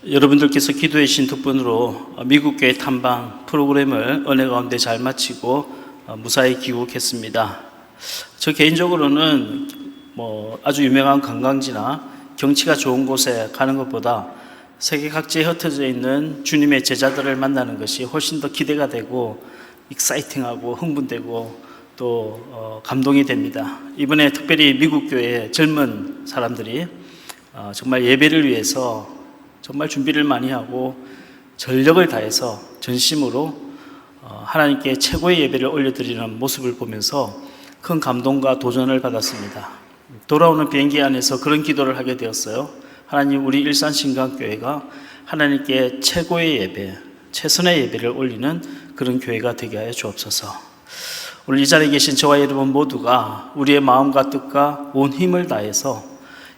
여러분들께서 기도해 주신 덕분으로 미국 교회 탐방 프로그램을 은혜 가운데 잘 마치고 무사히 귀국했습니다. 저 개인적으로는 아주 유명한 관광지나 경치가 좋은 곳에 가는 것보다 세계 각지에 흩어져 있는 주님의 제자들을 만나는 것이 훨씬 더 기대가 되고 익사이팅하고 흥분되고 또 감동이 됩니다. 이번에 특별히 미국 교회 젊은 사람들이 정말 예배를 위해서 정말 준비를 많이 하고 전력을 다해서 전심으로 하나님께 최고의 예배를 올려드리는 모습을 보면서 큰 감동과 도전을 받았습니다. 돌아오는 비행기 안에서 그런 기도를 하게 되었어요. 하나님, 우리 일산신강교회가 하나님께 최고의 예배, 최선의 예배를 올리는 그런 교회가 되게 하여 주옵소서. 오늘 이 자리에 계신 저와 여러분 모두가 우리의 마음과 뜻과 온 힘을 다해서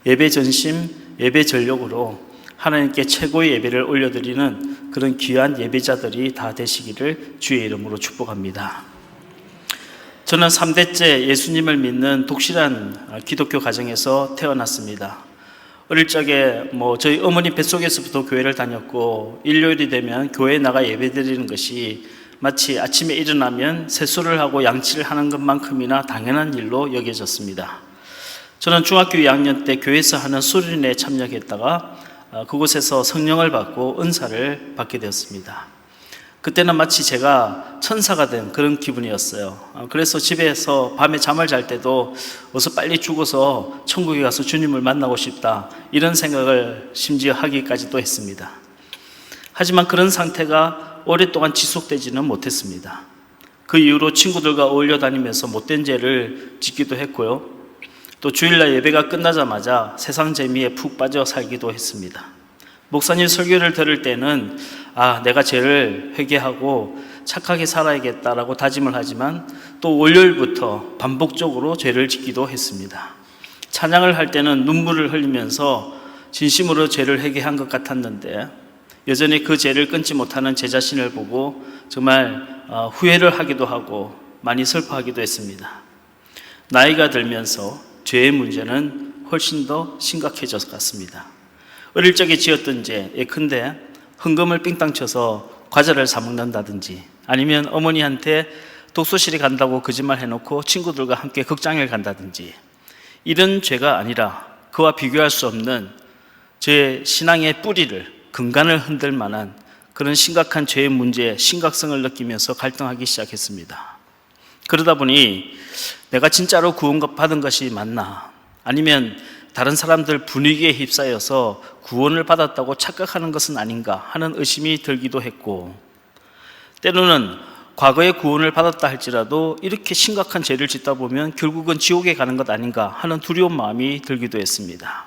예배 전심, 예배 전력으로 하나님께 최고의 예배를 올려드리는 그런 귀한 예배자들이 다 되시기를 주의 이름으로 축복합니다. 저는 3대째 예수님을 믿는 독실한 기독교 가정에서 태어났습니다. 어릴 적에 저희 어머니 뱃속에서부터 교회를 다녔고, 일요일이 되면 교회에 나가 예배드리는 것이 마치 아침에 일어나면 세수를 하고 양치를 하는 것만큼이나 당연한 일로 여겨졌습니다. 저는 중학교 2학년 때 교회에서 하는 수련회에 참여했다가 그곳에서 성령을 받고 은사를 받게 되었습니다. 그때는 마치 제가 천사가 된 그런 기분이었어요. 그래서 집에서 밤에 잠을 잘 때도 어서 빨리 죽어서 천국에 가서 주님을 만나고 싶다, 이런 생각을 심지어 하기까지도 했습니다. 하지만 그런 상태가 오랫동안 지속되지는 못했습니다. 그 이후로 친구들과 어울려 다니면서 못된 죄를 짓기도 했고요, 또 주일날 예배가 끝나자마자 세상 재미에 푹 빠져 살기도 했습니다. 목사님 설교를 들을 때는 내가 죄를 회개하고 착하게 살아야겠다라고 다짐을 하지만 또 월요일부터 반복적으로 죄를 짓기도 했습니다. 찬양을 할 때는 눈물을 흘리면서 진심으로 죄를 회개한 것 같았는데 여전히 그 죄를 끊지 못하는 제 자신을 보고 정말 후회를 하기도 하고 많이 슬퍼하기도 했습니다. 나이가 들면서 죄의 문제는 훨씬 더 심각해졌을 것 같습니다. 어릴 적에 지었던 죄, 예컨대 헌금을 삥땅 쳐서 과자를 사 먹는다든지, 아니면 어머니한테 독서실에 간다고 거짓말 해놓고 친구들과 함께 극장에 간다든지, 이런 죄가 아니라 그와 비교할 수 없는 제 신앙의 뿌리를, 근간을 흔들 만한 그런 심각한 죄의 문제의 심각성을 느끼면서 갈등하기 시작했습니다. 그러다 보니 내가 진짜로 구원받은 것이 맞나, 아니면 다른 사람들 분위기에 휩싸여서 구원을 받았다고 착각하는 것은 아닌가 하는 의심이 들기도 했고, 때로는 과거에 구원을 받았다 할지라도 이렇게 심각한 죄를 짓다 보면 결국은 지옥에 가는 것 아닌가 하는 두려운 마음이 들기도 했습니다.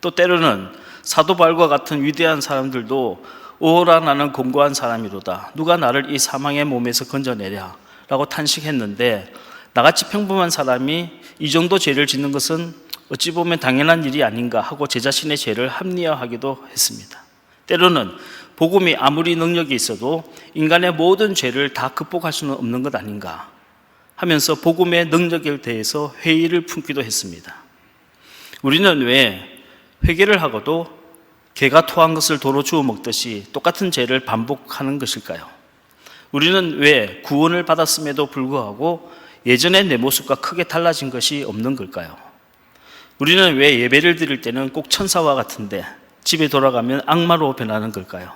또 때로는 사도 바울과 같은 위대한 사람들도 오호라 나는 공고한 사람이로다, 누가 나를 이 사망의 몸에서 건져내랴 라고 탄식했는데, 나같이 평범한 사람이 이 정도 죄를 짓는 것은 어찌 보면 당연한 일이 아닌가 하고 제 자신의 죄를 합리화하기도 했습니다. 때로는 복음이 아무리 능력이 있어도 인간의 모든 죄를 다 극복할 수는 없는 것 아닌가 하면서 복음의 능력에 대해서 회의를 품기도 했습니다. 우리는 왜 회개를 하고도 개가 토한 것을 도로 주워 먹듯이 똑같은 죄를 반복하는 것일까요? 우리는 왜 구원을 받았음에도 불구하고 예전의 내 모습과 크게 달라진 것이 없는 걸까요? 우리는 왜 예배를 드릴 때는 꼭 천사와 같은데 집에 돌아가면 악마로 변하는 걸까요?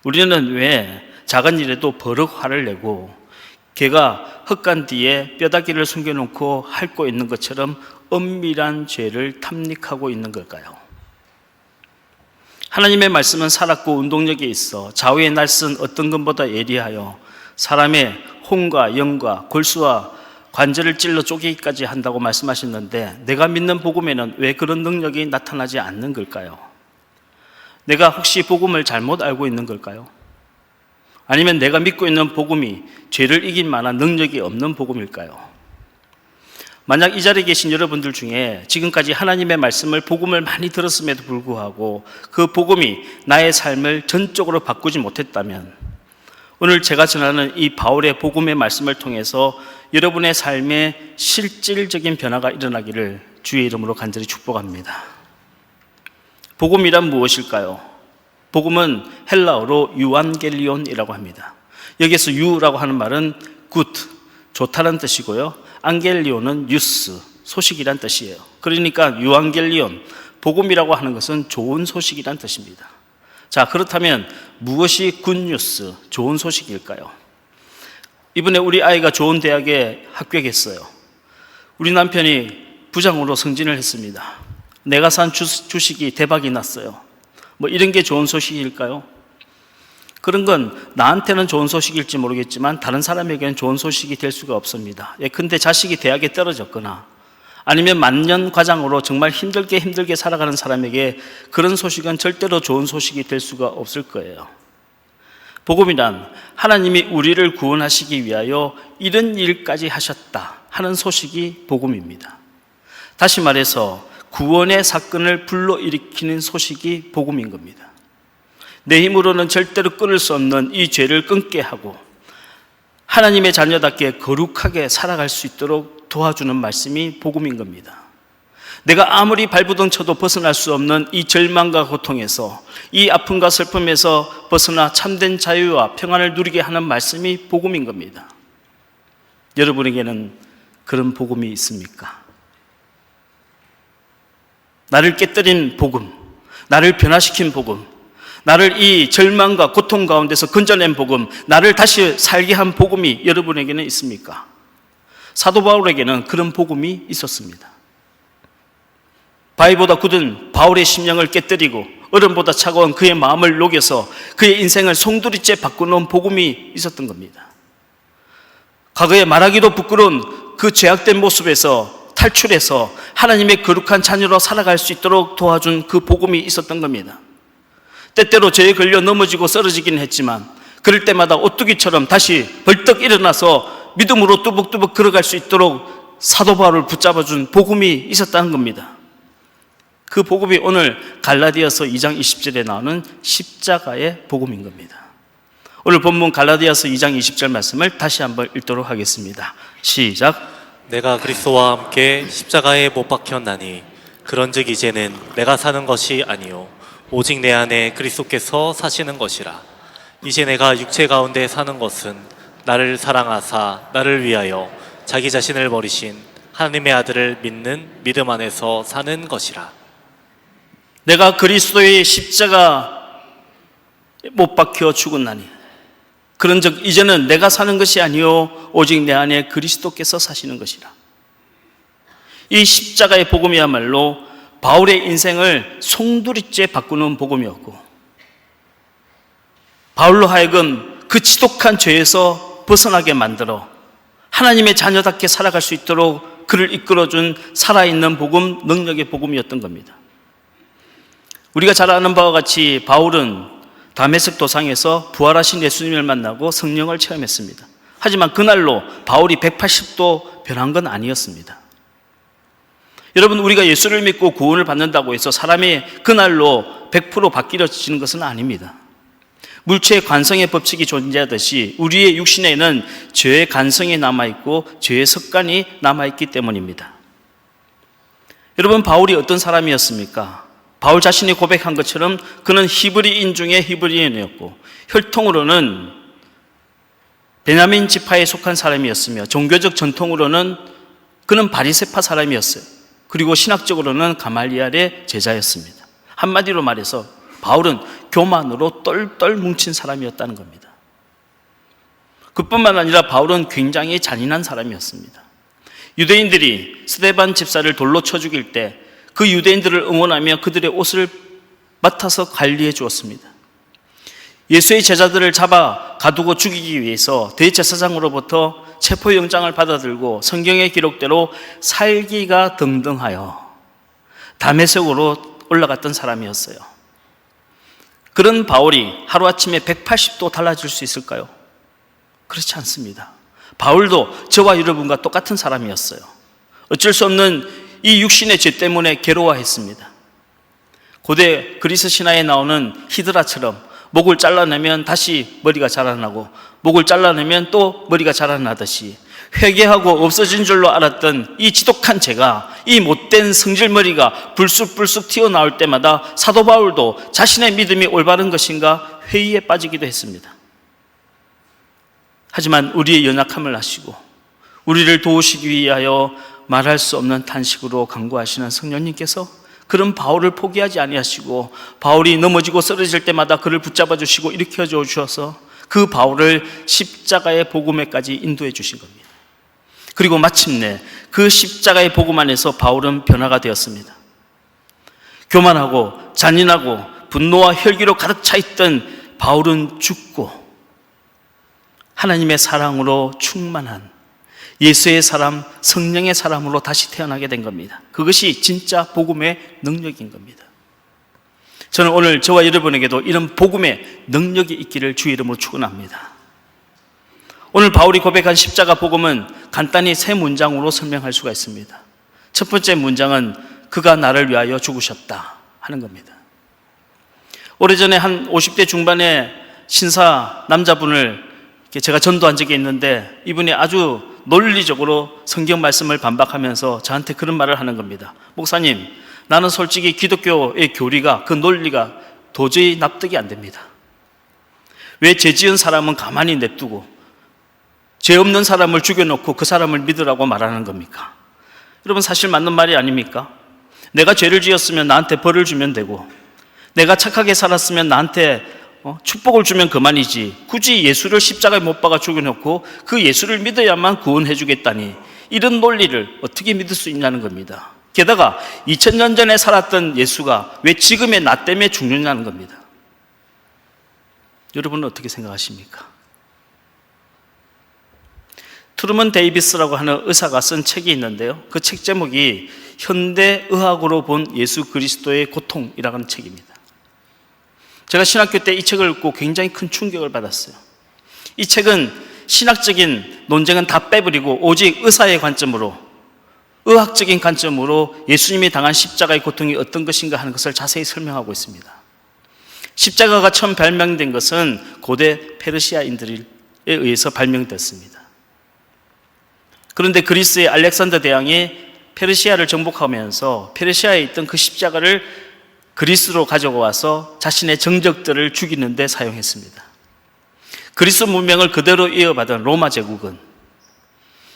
우리는 왜 작은 일에도 버럭 화를 내고 개가 흙간 뒤에 뼈다귀를 숨겨놓고 핥고 있는 것처럼 엄밀한 죄를 탐닉하고 있는 걸까요? 하나님의 말씀은 살았고 운동력이 있어 좌우의 날선 어떤 것보다 예리하여 사람의 혼과 영과 골수와 관절을 찔러 쪼개기까지 한다고 말씀하셨는데, 내가 믿는 복음에는 왜 그런 능력이 나타나지 않는 걸까요? 내가 혹시 복음을 잘못 알고 있는 걸까요? 아니면 내가 믿고 있는 복음이 죄를 이길 만한 능력이 없는 복음일까요? 만약 이 자리에 계신 여러분들 중에 지금까지 하나님의 말씀을, 복음을 많이 들었음에도 불구하고 그 복음이 나의 삶을 전적으로 바꾸지 못했다면, 오늘 제가 전하는 이 바울의 복음의 말씀을 통해서 여러분의 삶에 실질적인 변화가 일어나기를 주의 이름으로 간절히 축복합니다. 복음이란 무엇일까요? 복음은 헬라어로 유안겔리온이라고 합니다. 여기서 유라고 하는 말은 굿, 좋다는 뜻이고요. 안겔리온은 뉴스, 소식이란 뜻이에요. 그러니까 유안겔리온, 복음이라고 하는 것은 좋은 소식이란 뜻입니다. 자, 그렇다면 무엇이 굿뉴스, 좋은 소식일까요? 이번에 우리 아이가 좋은 대학에 합격했어요. 우리 남편이 부장으로 승진을 했습니다. 내가 산 주식이 대박이 났어요. 뭐 이런 게 좋은 소식일까요? 그런 건 나한테는 좋은 소식일지 모르겠지만 다른 사람에게는 좋은 소식이 될 수가 없습니다. 예컨대 자식이 대학에 떨어졌거나 아니면 만년 과장으로 정말 힘들게 살아가는 사람에게 그런 소식은 절대로 좋은 소식이 될 수가 없을 거예요. 복음이란 하나님이 우리를 구원하시기 위하여 이런 일까지 하셨다 하는 소식이 복음입니다. 다시 말해서 구원의 사건을 불러일으키는 소식이 복음인 겁니다. 내 힘으로는 절대로 끊을 수 없는 이 죄를 끊게 하고 하나님의 자녀답게 거룩하게 살아갈 수 있도록 도와주는 말씀이 복음인 겁니다. 내가 아무리 발부둥 쳐도 벗어날 수 없는 이 절망과 고통에서, 이 아픔과 슬픔에서 벗어나 참된 자유와 평안을 누리게 하는 말씀이 복음인 겁니다. 여러분에게는 그런 복음이 있습니까? 나를 깨뜨린 복음, 나를 변화시킨 복음, 나를 이 절망과 고통 가운데서 건져낸 복음, 나를 다시 살게 한 복음이 여러분에게는 있습니까? 사도 바울에게는 그런 복음이 있었습니다. 바위보다 굳은 바울의 심령을 깨뜨리고 얼음보다 차가운 그의 마음을 녹여서 그의 인생을 송두리째 바꾸는 복음이 있었던 겁니다. 과거에 말하기도 부끄러운 그 죄악된 모습에서 탈출해서 하나님의 거룩한 자녀로 살아갈 수 있도록 도와준 그 복음이 있었던 겁니다. 때때로 죄에 걸려 넘어지고 쓰러지긴 했지만 그럴 때마다 오뚜기처럼 다시 벌떡 일어나서 믿음으로 뚜벅뚜벅 걸어갈 수 있도록 사도 바울을 붙잡아준 복음이 있었다는 겁니다. 그 복음이 오늘 갈라디아서 2장 20절에 나오는 십자가의 복음인 겁니다. 오늘 본문 갈라디아서 2장 20절 말씀을 다시 한번 읽도록 하겠습니다. 시작. 내가 그리스도와 함께 십자가에 못 박혔나니 그런즉 이제는 내가 사는 것이 아니요 오직 내 안에 그리스도께서 사시는 것이라. 이제 내가 육체 가운데 사는 것은 나를 사랑하사 나를 위하여 자기 자신을 버리신 하나님의 아들을 믿는 믿음 안에서 사는 것이라. 내가 그리스도의 십자가 못 박혀 죽었나니 그런즉 이제는 내가 사는 것이 아니요 오직 내 안에 그리스도께서 사시는 것이라. 이 십자가의 복음이야말로 바울의 인생을 송두리째 바꾸는 복음이었고 바울로 하여금 그 지독한 죄에서 벗어나게 만들어 하나님의 자녀답게 살아갈 수 있도록 그를 이끌어준 살아있는 복음, 능력의 복음이었던 겁니다. 우리가 잘 아는 바와 같이 바울은 다메섹 도상에서 부활하신 예수님을 만나고 성령을 체험했습니다. 하지만 그날로 바울이 180도 변한 건 아니었습니다. 여러분, 우리가 예수를 믿고 구원을 받는다고 해서 사람이 그날로 100% 바뀌어지는 것은 아닙니다. 물체의 관성의 법칙이 존재하듯이 우리의 육신에는 죄의 관성이 남아있고 죄의 습관이 남아있기 때문입니다. 여러분, 바울이 어떤 사람이었습니까? 바울 자신이 고백한 것처럼 그는 히브리인 중에 히브리인이었고 혈통으로는 베냐민 지파에 속한 사람이었으며 종교적 전통으로는 그는 바리새파 사람이었어요. 그리고 신학적으로는 가말리엘의 제자였습니다. 한마디로 말해서 바울은 교만으로 똘똘 뭉친 사람이었다는 겁니다. 그뿐만 아니라 바울은 굉장히 잔인한 사람이었습니다. 유대인들이 스데반 집사를 돌로 쳐 죽일 때 그 유대인들을 응원하며 그들의 옷을 맡아서 관리해 주었습니다. 예수의 제자들을 잡아 가두고 죽이기 위해서 대제사장으로부터 체포영장을 받아들고 성경의 기록대로 살기가 등등하여 다메섹으로 올라갔던 사람이었어요. 그런 바울이 하루아침에 180도 달라질 수 있을까요? 그렇지 않습니다. 바울도 저와 여러분과 똑같은 사람이었어요. 어쩔 수 없는 이 육신의 죄 때문에 괴로워했습니다. 고대 그리스 신화에 나오는 히드라처럼 목을 잘라내면 다시 머리가 자라나고 목을 잘라내면 또 머리가 자라나듯이 회개하고 없어진 줄로 알았던 이 지독한 죄가, 이 못된 성질머리가 불쑥불쑥 튀어나올 때마다 사도 바울도 자신의 믿음이 올바른 것인가 회의에 빠지기도 했습니다. 하지만 우리의 연약함을 아시고 우리를 도우시기 위하여 말할 수 없는 탄식으로 간구하시는 성령님께서 그런 바울을 포기하지 아니하시고 바울이 넘어지고 쓰러질 때마다 그를 붙잡아 주시고 일으켜 주셔서 그 바울을 십자가의 복음에까지 인도해 주신 겁니다. 그리고 마침내 그 십자가의 복음 안에서 바울은 변화가 되었습니다. 교만하고 잔인하고 분노와 혈기로 가득 차 있던 바울은 죽고 하나님의 사랑으로 충만한 예수의 사람, 성령의 사람으로 다시 태어나게 된 겁니다. 그것이 진짜 복음의 능력인 겁니다. 저는 오늘 저와 여러분에게도 이런 복음의 능력이 있기를 주의 이름으로 축원합니다. 오늘 바울이 고백한 십자가 복음은 간단히 세 문장으로 설명할 수가 있습니다. 첫 번째 문장은 그가 나를 위하여 죽으셨다 하는 겁니다. 오래전에 한 50대 중반의 신사 남자분을 제가 전도한 적이 있는데 이분이 아주 논리적으로 성경 말씀을 반박하면서 저한테 그런 말을 하는 겁니다. 목사님, 나는 솔직히 기독교의 교리가, 그 논리가 도저히 납득이 안 됩니다. 왜 죄 지은 사람은 가만히 냅두고 죄 없는 사람을 죽여놓고 그 사람을 믿으라고 말하는 겁니까? 여러분, 사실 맞는 말이 아닙니까? 내가 죄를 지었으면 나한테 벌을 주면 되고 내가 착하게 살았으면 나한테 축복을 주면 그만이지, 굳이 예수를 십자가에 못 박아 죽여놓고 그 예수를 믿어야만 구원해 주겠다니, 이런 논리를 어떻게 믿을 수 있냐는 겁니다. 게다가 2000년 전에 살았던 예수가 왜 지금의 나 때문에 죽느냐는 겁니다. 여러분은 어떻게 생각하십니까? 트루먼 데이비스라고 하는 의사가 쓴 책이 있는데요, 그 책 제목이 현대 의학으로 본 예수 그리스도의 고통이라는 책입니다. 제가 신학교 때 이 책을 읽고 굉장히 큰 충격을 받았어요. 이 책은 신학적인 논쟁은 다 빼버리고 오직 의사의 관점으로, 의학적인 관점으로 예수님이 당한 십자가의 고통이 어떤 것인가 하는 것을 자세히 설명하고 있습니다. 십자가가 처음 발명된 것은 고대 페르시아인들에 의해서 발명됐습니다. 그런데 그리스의 알렉산더 대왕이 페르시아를 정복하면서 페르시아에 있던 그 십자가를 그리스로 가져고 와서 자신의 정적들을 죽이는 데 사용했습니다. 그리스 문명을 그대로 이어받은 로마 제국은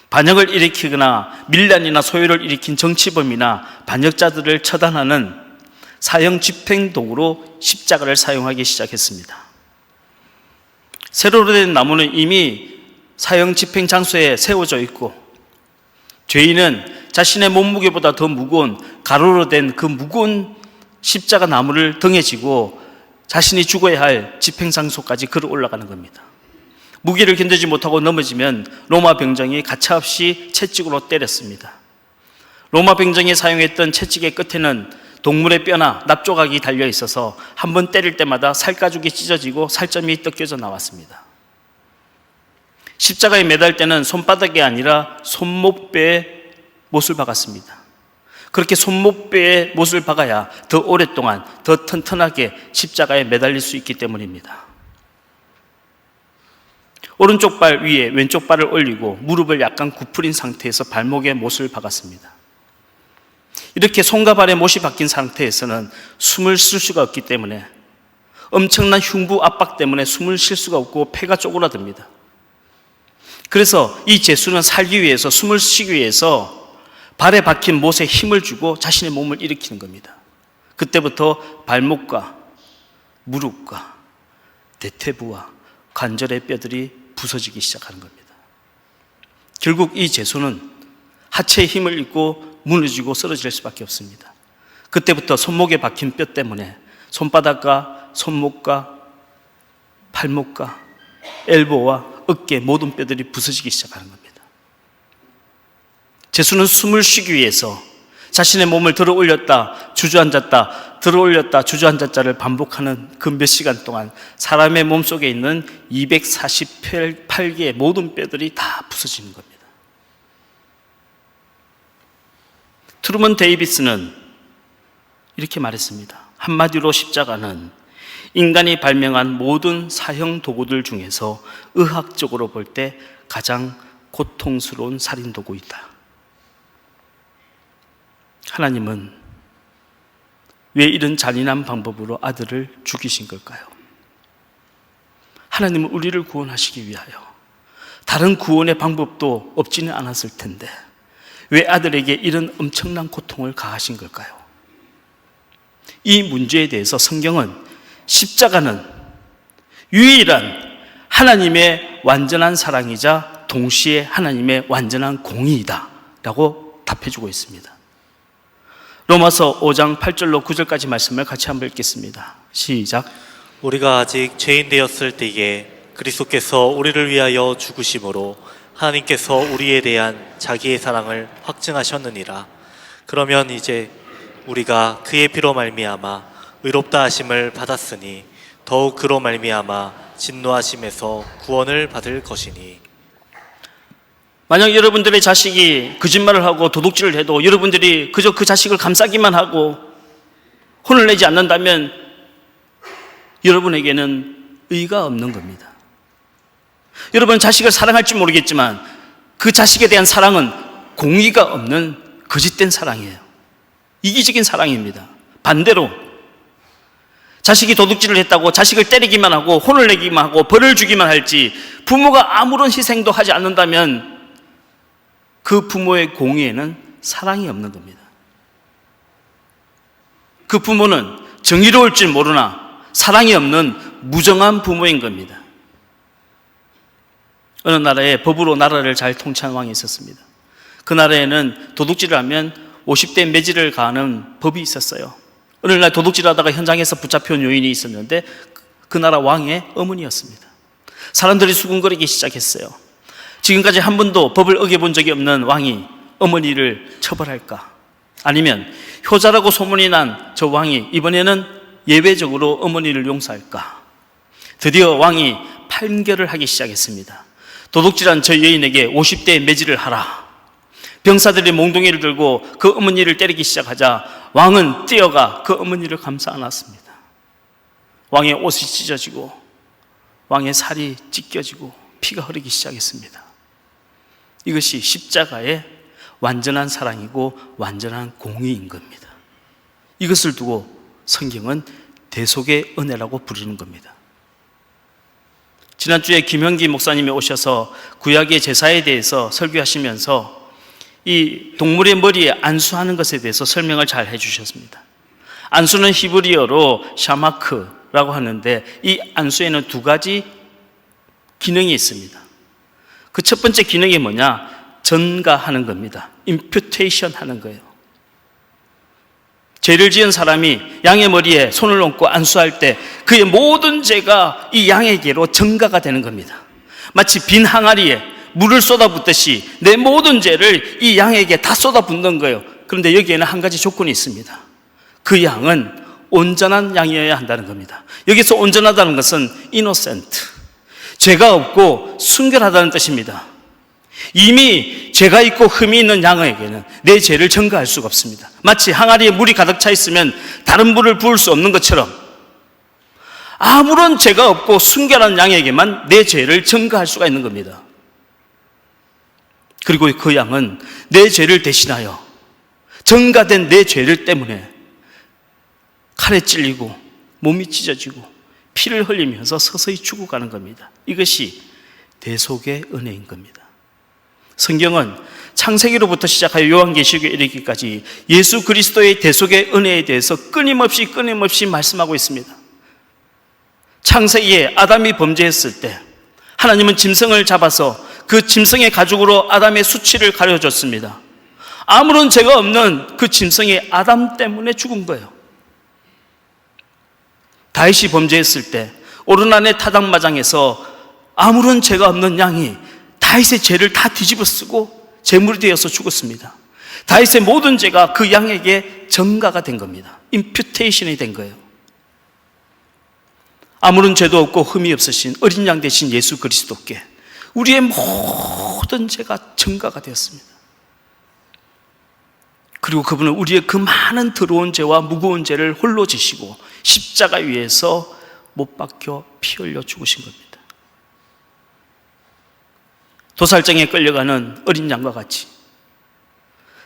반역을 일으키거나 밀란이나 소요를 일으킨 정치범이나 반역자들을 처단하는 사형 집행 도구로 십자가를 사용하기 시작했습니다. 세로로 된 나무는 이미 사형 집행 장소에 세워져 있고, 죄인은 자신의 몸무게보다 더 무거운 가로로 된 그 무거운 십자가 나무를 등에 지고 자신이 죽어야 할 집행장소까지 걸어 올라가는 겁니다. 무게를 견디지 못하고 넘어지면 로마 병정이 가차없이 채찍으로 때렸습니다. 로마 병정이 사용했던 채찍의 끝에는 동물의 뼈나 납조각이 달려 있어서 한 번 때릴 때마다 살가죽이 찢어지고 살점이 뜯겨져 나왔습니다. 십자가에 매달 때는 손바닥이 아니라 손목뼈에 못을 박았습니다. 그렇게 손목뼈에 못을 박아야 더 오랫동안 더 튼튼하게 십자가에 매달릴 수 있기 때문입니다. 오른쪽 발 위에 왼쪽 발을 올리고 무릎을 약간 구부린 상태에서 발목에 못을 박았습니다. 이렇게 손과 발에 못이 박힌 상태에서는 숨을 쉴 수가 없기 때문에 엄청난 흉부 압박 때문에 숨을 쉴 수가 없고 폐가 쪼그라듭니다. 그래서 이 제수는 살기 위해서, 숨을 쉬기 위해서 발에 박힌 못에 힘을 주고 자신의 몸을 일으키는 겁니다. 그때부터 발목과 무릎과 대퇴부와 관절의 뼈들이 부서지기 시작하는 겁니다. 결국 이 제수는 하체에 힘을 잃고 무너지고 쓰러질 수밖에 없습니다. 그때부터 손목에 박힌 뼈 때문에 손바닥과 손목과 팔목과 엘보와 어깨 모든 뼈들이 부서지기 시작하는 겁니다. 제수는 숨을 쉬기 위해서 자신의 몸을 들어 올렸다 주저앉았다 들어 올렸다 주저앉았다를 반복하는 그 몇 시간 동안 사람의 몸속에 있는 248개의 모든 뼈들이 다 부서지는 겁니다. 트루먼 데이비스는 이렇게 말했습니다. 한마디로 십자가는 인간이 발명한 모든 사형 도구들 중에서 의학적으로 볼 때 가장 고통스러운 살인도구이다. 하나님은 왜 이런 잔인한 방법으로 아들을 죽이신 걸까요? 하나님은 우리를 구원하시기 위하여 다른 구원의 방법도 없지는 않았을 텐데 왜 아들에게 이런 엄청난 고통을 가하신 걸까요? 이 문제에 대해서 성경은 십자가는 유일한 하나님의 완전한 사랑이자 동시에 하나님의 완전한 공의이다 라고 답해주고 있습니다. 로마서 5장 8절로 9절까지 말씀을 같이 한번 읽겠습니다. 시작. 우리가 아직 죄인 되었을 때에 그리스도께서 우리를 위하여 죽으심으로 하나님께서 우리에 대한 자기의 사랑을 확증하셨느니라. 그러면 이제 우리가 그의 피로 말미암아 의롭다 하심을 받았으니 더욱 그로 말미암아 진노하심에서 구원을 받을 것이니. 만약 여러분들의 자식이 거짓말을 하고 도둑질을 해도 여러분들이 그저 그 자식을 감싸기만 하고 혼을 내지 않는다면 여러분에게는 의가 없는 겁니다. 여러분은 자식을 사랑할지 모르겠지만 그 자식에 대한 사랑은 공의가 없는 거짓된 사랑이에요. 이기적인 사랑입니다. 반대로 자식이 도둑질을 했다고 자식을 때리기만 하고 혼을 내기만 하고 벌을 주기만 할지 부모가 아무런 희생도 하지 않는다면 그 부모의 공의에는 사랑이 없는 겁니다. 그 부모는 정의로울 줄 모르나 사랑이 없는 무정한 부모인 겁니다. 어느 나라에 법으로 나라를 잘 통치한 왕이 있었습니다. 그 나라에는 도둑질을 하면 50대 매질을 가하는 법이 있었어요. 어느 날 도둑질하다가 현장에서 붙잡혀온 요인이 있었는데 그 나라 왕의 어머니였습니다. 사람들이 수군거리기 시작했어요. 지금까지 한 번도 법을 어겨본 적이 없는 왕이 어머니를 처벌할까? 아니면 효자라고 소문이 난 저 왕이 이번에는 예외적으로 어머니를 용서할까? 드디어 왕이 판결을 하기 시작했습니다. 도둑질한 저 여인에게 50대의 매질을 하라. 병사들이 몽둥이를 들고 그 어머니를 때리기 시작하자 왕은 뛰어가 그 어머니를 감싸 안았습니다. 왕의 옷이 찢어지고 왕의 살이 찢겨지고 피가 흐르기 시작했습니다. 이것이 십자가의 완전한 사랑이고 완전한 공의인 겁니다. 이것을 두고 성경은 대속의 은혜라고 부르는 겁니다. 지난주에 김형기 목사님이 오셔서 구약의 제사에 대해서 설교하시면서 이 동물의 머리에 안수하는 것에 대해서 설명을 잘 해주셨습니다. 안수는 히브리어로 샤마크라고 하는데 이 안수에는 두 가지 기능이 있습니다. 그 첫 번째 기능이 뭐냐? 전가하는 겁니다. 임퓨테이션 하는 거예요. 죄를 지은 사람이 양의 머리에 손을 얹고 안수할 때 그의 모든 죄가 이 양에게로 전가가 되는 겁니다. 마치 빈 항아리에 물을 쏟아붓듯이 내 모든 죄를 이 양에게 다 쏟아붓는 거예요. 그런데 여기에는 한 가지 조건이 있습니다. 그 양은 온전한 양이어야 한다는 겁니다. 여기서 온전하다는 것은 innocent, 죄가 없고 순결하다는 뜻입니다. 이미 죄가 있고 흠이 있는 양에게는 내 죄를 전가할 수가 없습니다. 마치 항아리에 물이 가득 차 있으면 다른 물을 부을 수 없는 것처럼 아무런 죄가 없고 순결한 양에게만 내 죄를 전가할 수가 있는 겁니다. 그리고 그 양은 내 죄를 대신하여 전가된 내 죄를 때문에 칼에 찔리고 몸이 찢어지고 피를 흘리면서 서서히 죽어가는 겁니다. 이것이 대속의 은혜인 겁니다. 성경은 창세기로부터 시작하여 요한계시록에 이르기까지 예수 그리스도의 대속의 은혜에 대해서 끊임없이 말씀하고 있습니다. 창세기에 아담이 범죄했을 때 하나님은 짐승을 잡아서 그 짐승의 가죽으로 아담의 수치를 가려줬습니다. 아무런 죄가 없는 그 짐승이 아담 때문에 죽은 거예요. 다윗이 범죄했을 때 오르난의 타당마장에서 아무런 죄가 없는 양이 다윗의 죄를 다 뒤집어 쓰고 제물이 되어서 죽었습니다. 다윗의 모든 죄가 그 양에게 전가가 된 겁니다. 임퓨테이션이 된 거예요. 아무런 죄도 없고 흠이 없으신 어린 양 되신 예수 그리스도께 우리의 모든 죄가 전가가 되었습니다. 그리고 그분은 우리의 그 많은 더러운 죄와 무거운 죄를 홀로 지시고 십자가 위에서 못 박혀 피 흘려 죽으신 겁니다. 도살장에 끌려가는 어린 양과 같이,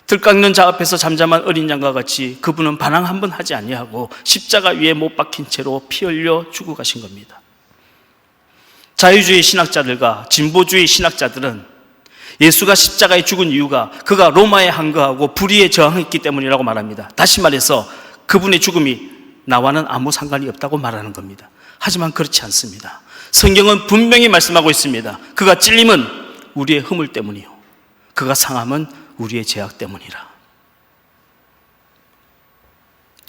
들깎는 자 앞에서 잠잠한 어린 양과 같이 그분은 반항 한 번 하지 아니하고 십자가 위에 못 박힌 채로 피 흘려 죽어가신 겁니다. 자유주의 신학자들과 진보주의 신학자들은 예수가 십자가에 죽은 이유가 그가 로마에 항거하고 불의에 저항했기 때문이라고 말합니다. 다시 말해서 그분의 죽음이 나와는 아무 상관이 없다고 말하는 겁니다. 하지만 그렇지 않습니다. 성경은 분명히 말씀하고 있습니다. 그가 찔림은 우리의 허물 때문이요, 그가 상함은 우리의 죄악 때문이라.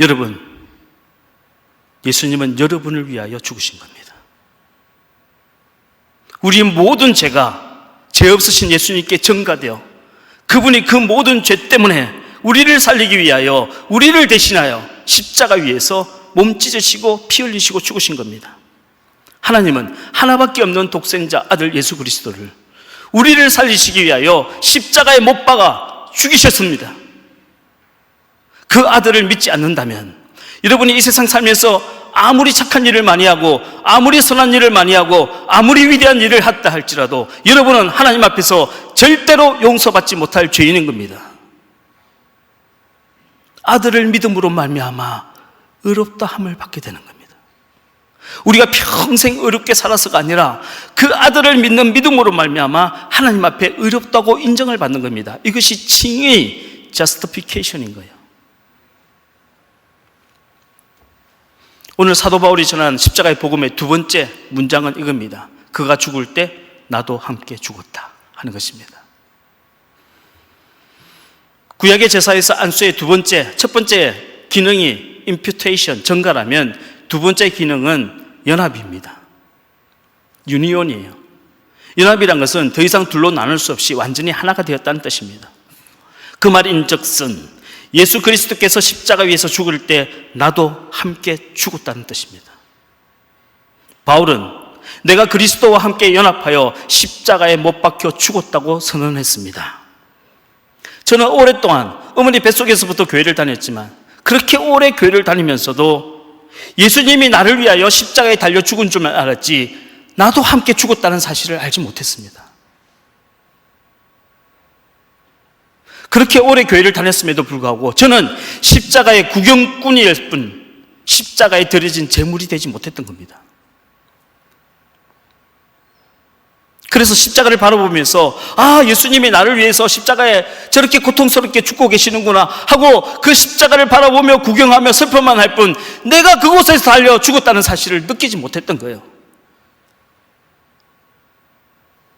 여러분, 예수님은 여러분을 위하여 죽으신 겁니다. 우리의 모든 죄가 죄 없으신 예수님께 전가되어 그분이 그 모든 죄 때문에 우리를 살리기 위하여, 우리를 대신하여 십자가 위에서 몸 찢으시고 피 흘리시고 죽으신 겁니다. 하나님은 하나밖에 없는 독생자 아들 예수 그리스도를 우리를 살리시기 위하여 십자가에 못 박아 죽이셨습니다. 그 아들을 믿지 않는다면 여러분이 이 세상 살면서 아무리 착한 일을 많이 하고 아무리 선한 일을 많이 하고 아무리 위대한 일을 했다 할지라도 여러분은 하나님 앞에서 절대로 용서받지 못할 죄인인 겁니다. 아들을 믿음으로 말미암아 의롭다함을 받게 되는 겁니다. 우리가 평생 어렵게 살아서가 아니라 그 아들을 믿는 믿음으로 말미암아 하나님 앞에 의롭다고 인정을 받는 겁니다. 이것이 칭의 justification인 거예요. 오늘 사도 바울이 전한 십자가의 복음의 두 번째 문장은 이겁니다. 그가 죽을 때 나도 함께 죽었다 하는 것입니다. 구약의 제사에서 안수의 첫 번째 기능이 imputation, 전가라면 두 번째 기능은 연합입니다. 유니온이에요. 연합이란 것은 더 이상 둘로 나눌 수 없이 완전히 하나가 되었다는 뜻입니다. 그 말인즉슨 예수 그리스도께서 십자가 위에서 죽을 때 나도 함께 죽었다는 뜻입니다. 바울은 내가 그리스도와 함께 연합하여 십자가에 못 박혀 죽었다고 선언했습니다. 저는 오랫동안 어머니 뱃속에서부터 교회를 다녔지만 그렇게 오래 교회를 다니면서도 예수님이 나를 위하여 십자가에 달려 죽은 줄만 알았지 나도 함께 죽었다는 사실을 알지 못했습니다. 그렇게 오래 교회를 다녔음에도 불구하고 저는 십자가의 구경꾼일 뿐 십자가에 드려진 제물이 되지 못했던 겁니다. 그래서 십자가를 바라보면서 예수님이 나를 위해서 십자가에 저렇게 고통스럽게 죽고 계시는구나 하고 그 십자가를 바라보며 구경하며 슬퍼만 할 뿐 내가 그곳에서 달려 죽었다는 사실을 느끼지 못했던 거예요.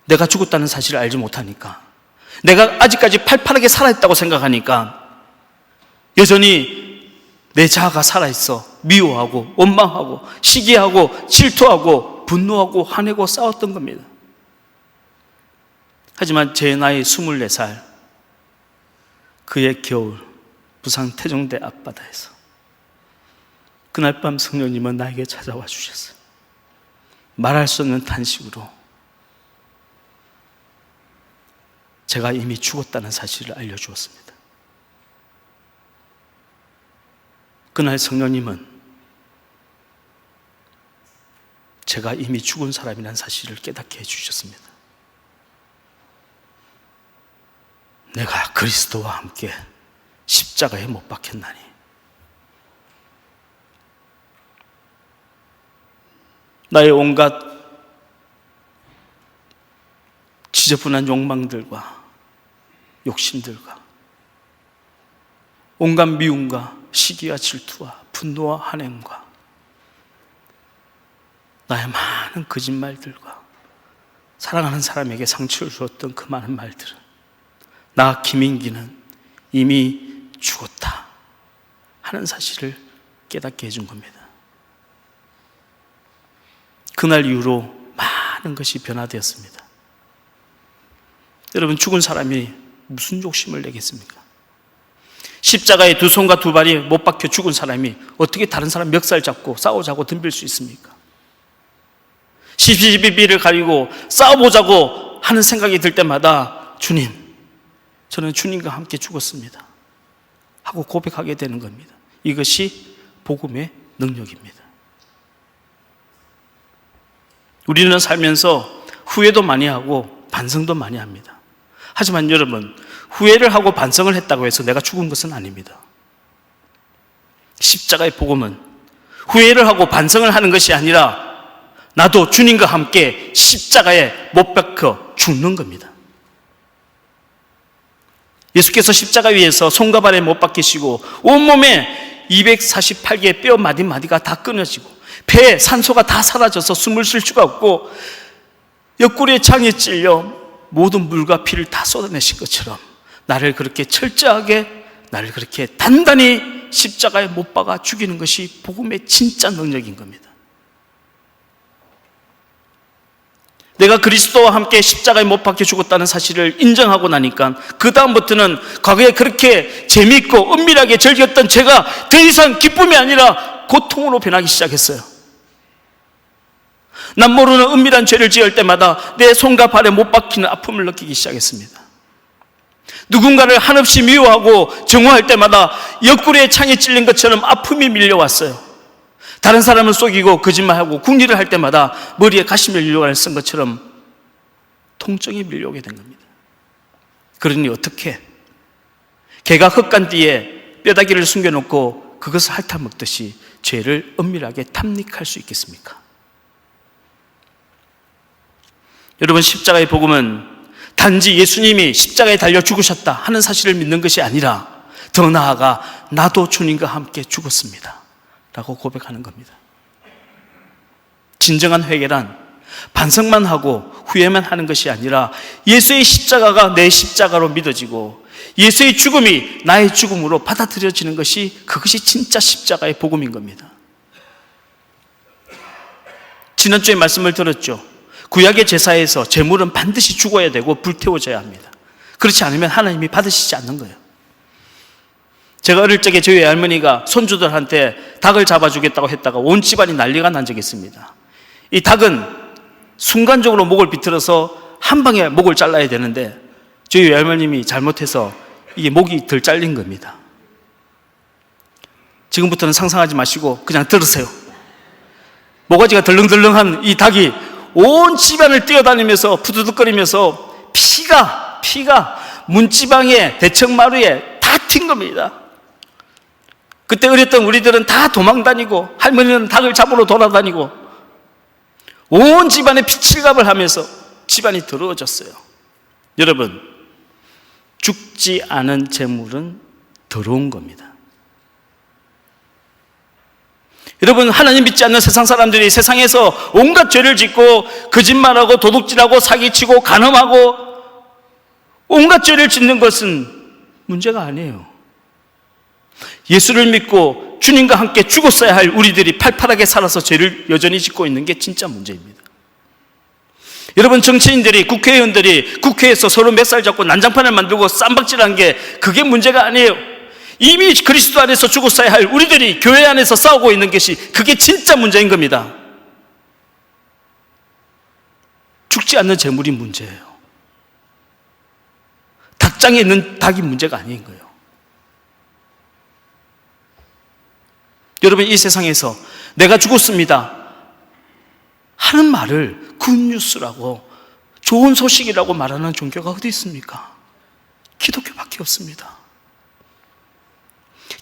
내가 죽었다는 사실을 알지 못하니까, 내가 아직까지 팔팔하게 살아있다고 생각하니까 여전히 내 자아가 살아있어 미워하고 원망하고 시기하고 질투하고 분노하고 화내고 싸웠던 겁니다. 하지만 제 나이 24살 그의 겨울 부산 태종대 앞바다에서 그날 밤 성령님은 나에게 찾아와 주셨어요. 말할 수 없는 탄식으로 제가 이미 죽었다는 사실을 알려주었습니다. 그날 성령님은 제가 이미 죽은 사람이라는 사실을 깨닫게 해주셨습니다. 내가 그리스도와 함께 십자가에 못 박혔나니 나의 온갖 지저분한 욕망들과 욕심들과 온갖 미움과 시기와 질투와 분노와 한행과 나의 많은 거짓말들과 사랑하는 사람에게 상처를 주었던 그 많은 말들은 나 김인기는 이미 죽었다 하는 사실을 깨닫게 해준 겁니다. 그날 이후로 많은 것이 변화되었습니다. 여러분, 죽은 사람이 무슨 욕심을 내겠습니까? 십자가에 두 손과 두 발이 못 박혀 죽은 사람이 어떻게 다른 사람 멱살 잡고 싸우자고 덤빌 수 있습니까? 시비비비를 가리고 싸워보자고 하는 생각이 들 때마다 주님, 저는 주님과 함께 죽었습니다 하고 고백하게 되는 겁니다. 이것이 복음의 능력입니다. 우리는 살면서 후회도 많이 하고 반성도 많이 합니다. 하지만 여러분, 후회를 하고 반성을 했다고 해서 내가 죽은 것은 아닙니다. 십자가의 복음은 후회를 하고 반성을 하는 것이 아니라 나도 주님과 함께 십자가에 못 박혀 죽는 겁니다. 예수께서 십자가 위에서 손과 발에 못 박히시고 온몸에 248개의 뼈 마디마디가 다 끊어지고 폐에 산소가 다 사라져서 숨을 쉴 수가 없고 옆구리에 창에 찔려 모든 물과 피를 다 쏟아내신 것처럼 나를 그렇게 철저하게, 나를 그렇게 단단히 십자가에 못 박아 죽이는 것이 복음의 진짜 능력인 겁니다. 내가 그리스도와 함께 십자가에 못 박혀 죽었다는 사실을 인정하고 나니까 그 다음부터는 과거에 그렇게 재미있고 은밀하게 즐겼던 죄가 더 이상 기쁨이 아니라 고통으로 변하기 시작했어요. 난 모르는 은밀한 죄를 지을 때마다 내 손과 발에 못 박히는 아픔을 느끼기 시작했습니다. 누군가를 한없이 미워하고 정오할 때마다 옆구리에 창에 찔린 것처럼 아픔이 밀려왔어요. 다른 사람을 속이고 거짓말하고 궁리를 할 때마다 머리에 가시멜 유령을 쓴 것처럼 통증이 밀려오게 된 겁니다. 그러니 어떻게 개가 흙간뒤에 뼈다귀를 숨겨놓고 그것을 핥아먹듯이 죄를 은밀하게 탐닉할 수 있겠습니까? 여러분, 십자가의 복음은 단지 예수님이 십자가에 달려 죽으셨다 하는 사실을 믿는 것이 아니라 더 나아가 나도 주님과 함께 죽었습니다 라고 고백하는 겁니다. 진정한 회개란 반성만 하고 후회만 하는 것이 아니라 예수의 십자가가 내 십자가로 믿어지고 예수의 죽음이 나의 죽음으로 받아들여지는 것이, 그것이 진짜 십자가의 복음인 겁니다. 지난주에 말씀을 들었죠. 구약의 제사에서 제물은 반드시 죽어야 되고 불태워져야 합니다. 그렇지 않으면 하나님이 받으시지 않는 거예요. 제가 어릴 적에 저희 할머니가 손주들한테 닭을 잡아주겠다고 했다가 온 집안이 난리가 난 적이 있습니다. 이 닭은 순간적으로 목을 비틀어서 한 방에 목을 잘라야 되는데 저희 할머님이 잘못해서 이게 목이 덜 잘린 겁니다. 지금부터는 상상하지 마시고 그냥 들으세요. 모가지가 덜렁덜렁한 이 닭이 온 집안을 뛰어다니면서 푸드득거리면서 피가 문지방에 대청마루에 다 튄 겁니다. 그때 어렸던 우리들은 다 도망다니고 할머니는 닭을 잡으러 돌아다니고 온 집안에 피칠갑을 하면서 집안이 더러워졌어요. 여러분, 죽지 않은 재물은 더러운 겁니다. 여러분, 하나님 믿지 않는 세상 사람들이 세상에서 온갖 죄를 짓고 거짓말하고 도둑질하고 사기치고 간음하고 온갖 죄를 짓는 것은 문제가 아니에요. 예수를 믿고 주님과 함께 죽었어야 할 우리들이 팔팔하게 살아서 죄를 여전히 짓고 있는 게 진짜 문제입니다. 여러분, 정치인들이, 국회의원들이 국회에서 서로 멱살 잡고 난장판을 만들고 쌈박질한 게 그게 문제가 아니에요. 이미 그리스도 안에서 죽었어야 할 우리들이 교회 안에서 싸우고 있는 것이, 그게 진짜 문제인 겁니다. 죽지 않는 재물이 문제예요. 닭장에 있는 닭이 문제가 아닌 거예요. 여러분, 이 세상에서 내가 죽었습니다 하는 말을 굿뉴스라고, 좋은 소식이라고 말하는 종교가 어디 있습니까? 기독교밖에 없습니다.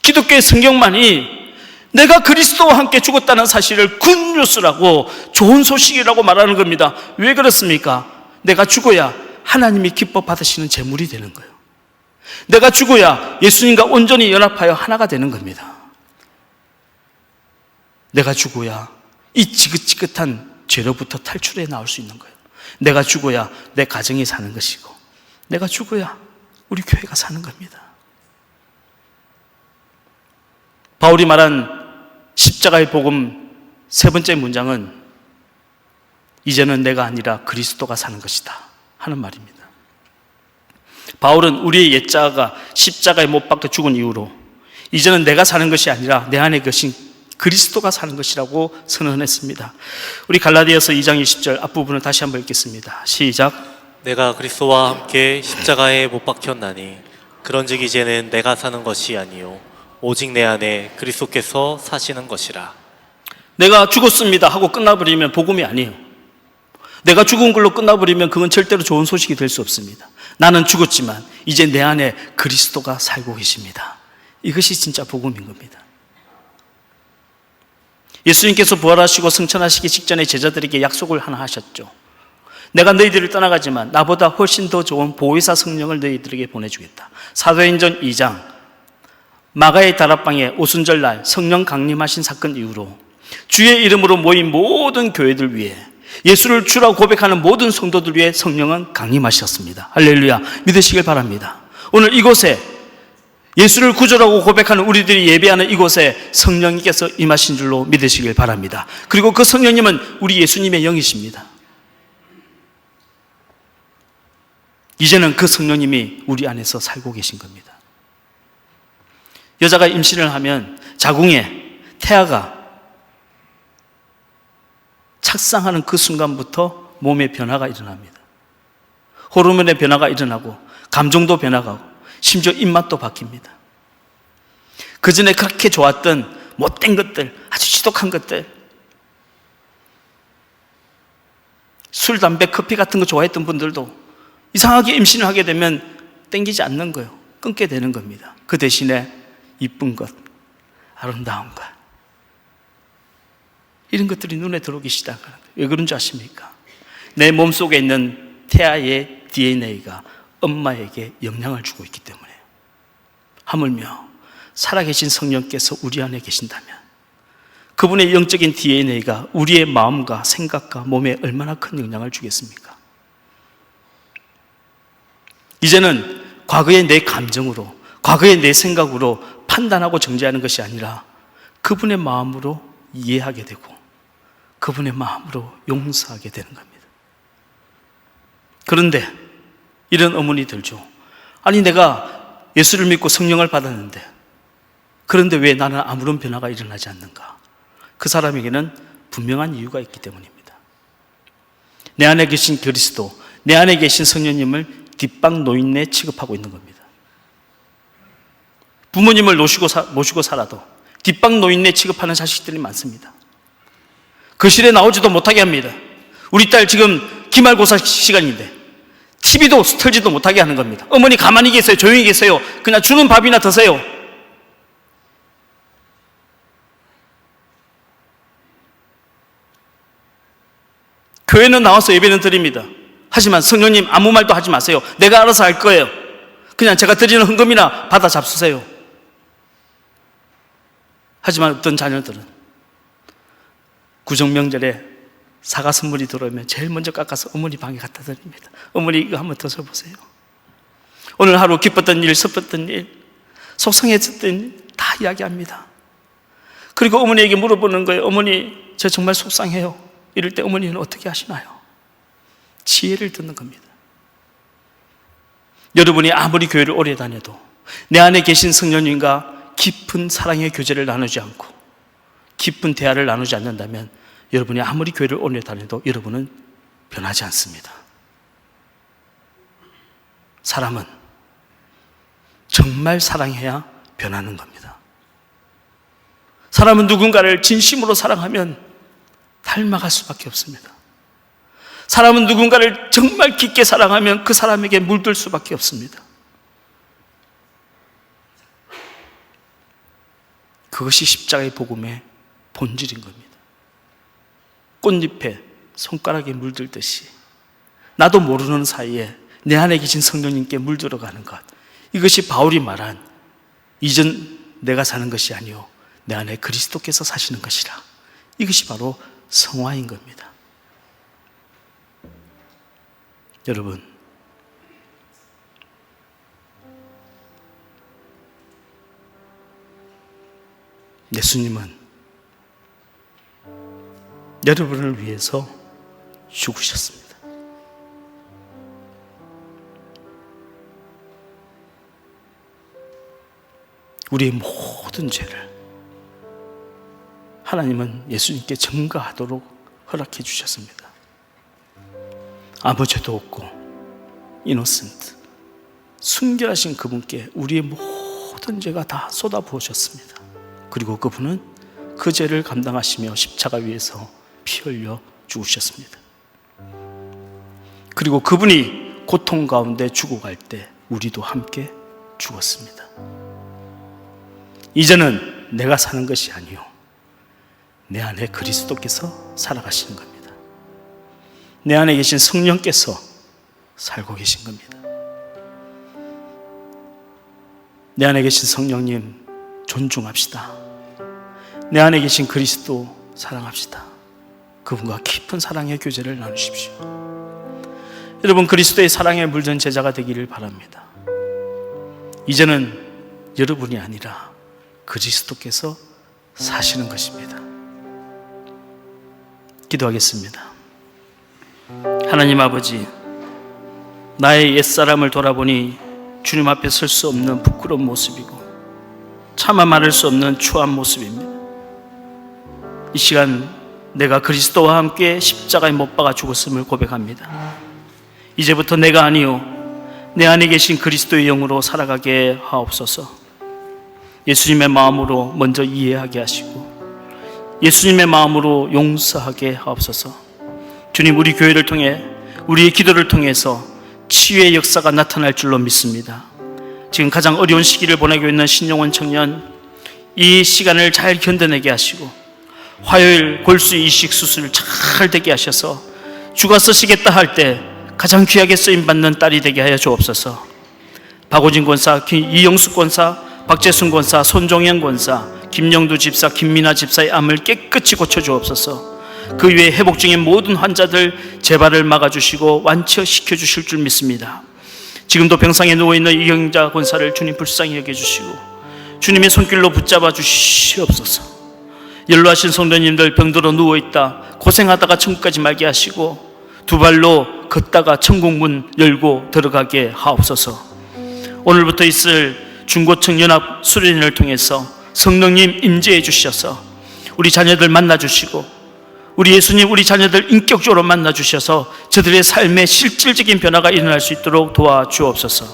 기독교의 성경만이 내가 그리스도와 함께 죽었다는 사실을 굿뉴스라고, 좋은 소식이라고 말하는 겁니다. 왜 그렇습니까? 내가 죽어야 하나님이 기뻐 받으시는 제물이 되는 거예요. 내가 죽어야 예수님과 온전히 연합하여 하나가 되는 겁니다. 내가 죽어야 이 지긋지긋한 죄로부터 탈출해 나올 수 있는 거예요. 내가 죽어야 내 가정이 사는 것이고, 내가 죽어야 우리 교회가 사는 겁니다. 바울이 말한 십자가의 복음 세 번째 문장은 이제는 내가 아니라 그리스도가 사는 것이다 하는 말입니다. 바울은 우리의 옛자가 십자가에 못 박혀 죽은 이후로 이제는 내가 사는 것이 아니라 내 안에 계신 그리스도가 사는 것이라고 선언했습니다. 우리 갈라디아서 2장 20절 앞부분을 다시 한번 읽겠습니다. 시작. 내가 그리스도와 함께 십자가에 못 박혔나니 그런즉 이제는 내가 사는 것이 아니요 오직 내 안에 그리스도께서 사시는 것이라. 내가 죽었습니다 하고 끝나버리면 복음이 아니에요. 내가 죽은 걸로 끝나버리면 그건 절대로 좋은 소식이 될 수 없습니다. 나는 죽었지만 이제 내 안에 그리스도가 살고 계십니다. 이것이 진짜 복음인 겁니다. 예수님께서 부활하시고 승천하시기 직전에 제자들에게 약속을 하나 하셨죠. 내가 너희들을 떠나가지만 나보다 훨씬 더 좋은 보혜사 성령을 너희들에게 보내주겠다. 사도행전 2장 마가의 다락방에 오순절날 성령 강림하신 사건 이후로 주의 이름으로 모인 모든 교회들 위해 예수를 주라고 고백하는 모든 성도들 위해 성령은 강림하셨습니다. 할렐루야. 믿으시길 바랍니다. 오늘 이곳에 예수를 구주라고 고백하는 우리들이 예배하는 이곳에 성령님께서 임하신 줄로 믿으시길 바랍니다. 그리고 그 성령님은 우리 예수님의 영이십니다. 이제는 그 성령님이 우리 안에서 살고 계신 겁니다. 여자가 임신을 하면 자궁에 태아가 착상하는 그 순간부터 몸의 변화가 일어납니다. 호르몬의 변화가 일어나고 감정도 변화가고 심지어 입맛도 바뀝니다. 그 전에 그렇게 좋았던 못된 것들, 아주 지독한 것들, 술, 담배, 커피 같은 거 좋아했던 분들도 이상하게 임신을 하게 되면 땡기지 않는 거예요. 끊게 되는 겁니다. 그 대신에 이쁜 것, 아름다운 것, 이런 것들이 눈에 들어오기 시작하는 거예요. 왜 그런 줄 아십니까? 내 몸속에 있는 태아의 DNA가 엄마에게 영향을 주고 있기 때문에요. 하물며 살아계신 성령께서 우리 안에 계신다면 그분의 영적인 DNA가 우리의 마음과 생각과 몸에 얼마나 큰 영향을 주겠습니까? 이제는 과거의 내 감정으로, 과거의 내 생각으로 판단하고 정죄하는 것이 아니라 그분의 마음으로 이해하게 되고 그분의 마음으로 용서하게 되는 겁니다. 그런데 이런 의문이 들죠. 아니, 내가 예수를 믿고 성령을 받았는데 그런데 왜 나는 아무런 변화가 일어나지 않는가? 그 사람에게는 분명한 이유가 있기 때문입니다. 내 안에 계신 그리스도, 내 안에 계신 성령님을 뒷방 노인네 취급하고 있는 겁니다. 부모님을 모시고 살아도 뒷방 노인네 취급하는 자식들이 많습니다. 거실에 나오지도 못하게 합니다. 우리 딸 지금 기말고사 시간인데 TV도 틀지도 못하게 하는 겁니다. 어머니 가만히 계세요. 조용히 계세요. 그냥 주는 밥이나 드세요. 교회는 나와서 예배는 드립니다. 하지만 성령님 아무 말도 하지 마세요. 내가 알아서 할 거예요. 그냥 제가 드리는 헌금이나 받아 잡수세요. 하지만 어떤 자녀들은 구정명절에 사과 선물이 들어오면 제일 먼저 깎아서 어머니 방에 갖다 드립니다. 어머니 이거 한번 드셔보세요. 오늘 하루 기뻤던 일, 슬펐던 일, 속상했었던 일 다 이야기합니다. 그리고 어머니에게 물어보는 거예요. 어머니, 저 정말 속상해요. 이럴 때 어머니는 어떻게 하시나요? 지혜를 듣는 겁니다. 여러분이 아무리 교회를 오래 다녀도 내 안에 계신 성령님과 깊은 사랑의 교제를 나누지 않고 깊은 대화를 나누지 않는다면 여러분이 아무리 교회를 오래 다녀도 여러분은 변하지 않습니다. 사람은 정말 사랑해야 변하는 겁니다. 사람은 누군가를 진심으로 사랑하면 닮아갈 수밖에 없습니다. 사람은 누군가를 정말 깊게 사랑하면 그 사람에게 물들 수밖에 없습니다. 그것이 십자가의 복음의 본질인 겁니다. 꽃잎에 손가락에 물들듯이 나도 모르는 사이에 내 안에 계신 성령님께 물들어가는 것, 이것이 바울이 말한 이전 내가 사는 것이 아니요 내 안에 그리스도께서 사시는 것이라, 이것이 바로 성화인 겁니다. 여러분, 예수님은 여러분을 위해서 죽으셨습니다. 우리의 모든 죄를 하나님은 예수님께 전가하도록 허락해 주셨습니다. 아무 죄도 없고 이노센트, 순결하신 그분께 우리의 모든 죄가 다 쏟아부어졌습니다. 그리고 그분은 그 죄를 감당하시며 십자가 위에서 피 흘려 죽으셨습니다. 그리고 그분이 고통 가운데 죽어갈 때 우리도 함께 죽었습니다. 이제는 내가 사는 것이 아니요 내 안에 그리스도께서 살아가시는 겁니다. 내 안에 계신 성령께서 살고 계신 겁니다. 내 안에 계신 성령님 존중합시다. 내 안에 계신 그리스도 사랑합시다. 그분과 깊은 사랑의 교제를 나누십시오. 여러분, 그리스도의 사랑에 물든 제자가 되기를 바랍니다. 이제는 여러분이 아니라 그리스도께서 사시는 것입니다. 기도하겠습니다. 하나님 아버지, 나의 옛사람을 돌아보니 주님 앞에 설 수 없는 부끄러운 모습이고 차마 말할 수 없는 추한 모습입니다. 이 시간 내가 그리스도와 함께 십자가에 못 박아 죽었음을 고백합니다. 이제부터 내가 아니요 내 안에 계신 그리스도의 영으로 살아가게 하옵소서. 예수님의 마음으로 먼저 이해하게 하시고 예수님의 마음으로 용서하게 하옵소서. 주님, 우리 교회를 통해 우리의 기도를 통해서 치유의 역사가 나타날 줄로 믿습니다. 지금 가장 어려운 시기를 보내고 있는 신용원 청년, 이 시간을 잘 견뎌내게 하시고 화요일 골수 이식 수술을 잘 되게 하셔서 주가 쓰시겠다 할 때 가장 귀하게 쓰임받는 딸이 되게 하여 주옵소서. 박오진 권사, 이영숙 권사, 박재순 권사, 손종현 권사, 김영두 집사, 김민아 집사의 암을 깨끗이 고쳐주옵소서. 그 외에 회복 중인 모든 환자들 재발을 막아주시고 완치시켜 주실 줄 믿습니다. 지금도 병상에 누워있는 이경자 권사를 주님 불쌍히 여겨주시고 주님의 손길로 붙잡아 주시옵소서. 연로하신 성도님들 병들어 누워있다 고생하다가 천국까지 말게 하시고 두 발로 걷다가 천국문 열고 들어가게 하옵소서. 오늘부터 있을 중고층 연합 수련회를 통해서 성령님 임재해 주셔서 우리 자녀들 만나 주시고 우리 예수님 우리 자녀들 인격적으로 만나 주셔서 저들의 삶에 실질적인 변화가 일어날 수 있도록 도와주옵소서.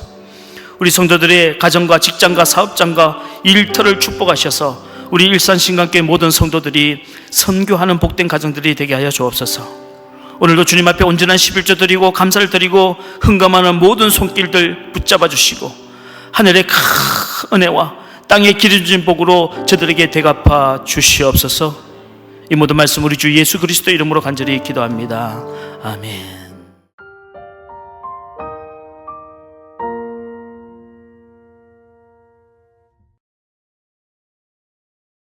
우리 성도들의 가정과 직장과 사업장과 일터를 축복하셔서 우리 일산신강교회 모든 성도들이 선교하는 복된 가정들이 되게 하여 주옵소서. 오늘도 주님 앞에 온전한 11조 드리고 감사를 드리고 흥감하는 모든 손길들 붙잡아 주시고 하늘의 큰 은혜와 땅에 기름진 복으로 저들에게 대갚아 주시옵소서. 이 모든 말씀 우리 주 예수 그리스도 이름으로 간절히 기도합니다. 아멘.